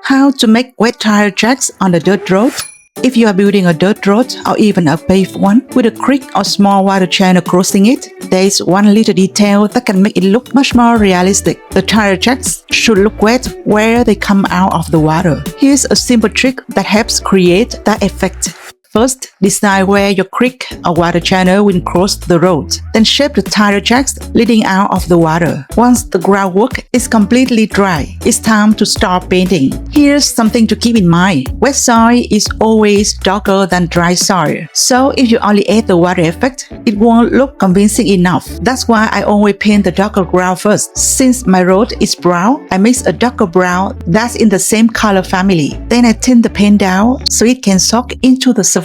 How to make wet tire tracks on a dirt road? If you are building a dirt road or even a paved one with a creek or small water channel crossing it, there is one little detail that can make it look much more realistic. The tire tracks should look wet where they come out of the water. Here's a simple trick that helps create that effect. First, decide where your creek or water channel will cross the road. Then shape the tire tracks leading out of the water. Once the groundwork is completely dry, it's time to start painting. Here's something to keep in mind. Wet soil is always darker than dry soil. So if you only add the water effect, it won't look convincing enough. That's why I always paint the darker ground first. Since my road is brown, I mix a darker brown that's in the same color family. Then I tint the paint down so it can soak into the surface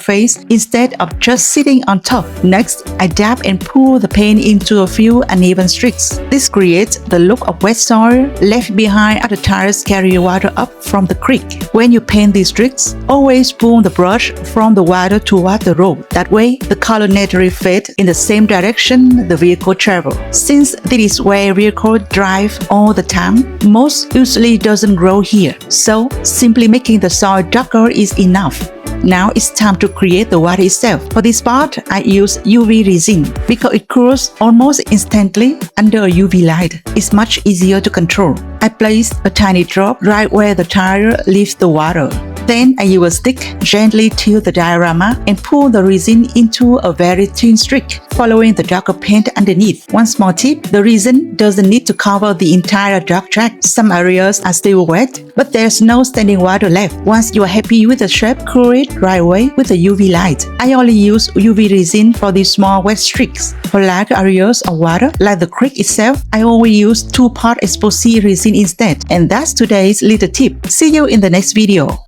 instead of just sitting on top. Next, I dab and pull the paint into a few uneven streaks. This creates the look of wet soil left behind after tires carry water up from the creek. When you paint these streaks, always pull the brush from the water toward the road. That way, the color naturally fades in the same direction the vehicle travels. Since this is where vehicles drive all the time, moss usually doesn't grow here. So, simply making the soil darker is enough. Now it's time to create the water itself. For this part, I use UV resin because it cools almost instantly under a UV light. It's much easier to control. I place a tiny drop right where the tire leaves the water. Then I use a stick, gently tilt the diorama and pull the resin into a very thin streak, following the darker paint underneath. One small tip, the resin doesn't need to cover the entire dark track. Some areas are still wet, but there's no standing water left. Once you are happy with the shape, cool it right away with a UV light. I only use UV resin for these small wet streaks. For large areas of water, like the creek itself, I always use 2-part epoxy resin instead. And that's today's little tip. See you in the next video.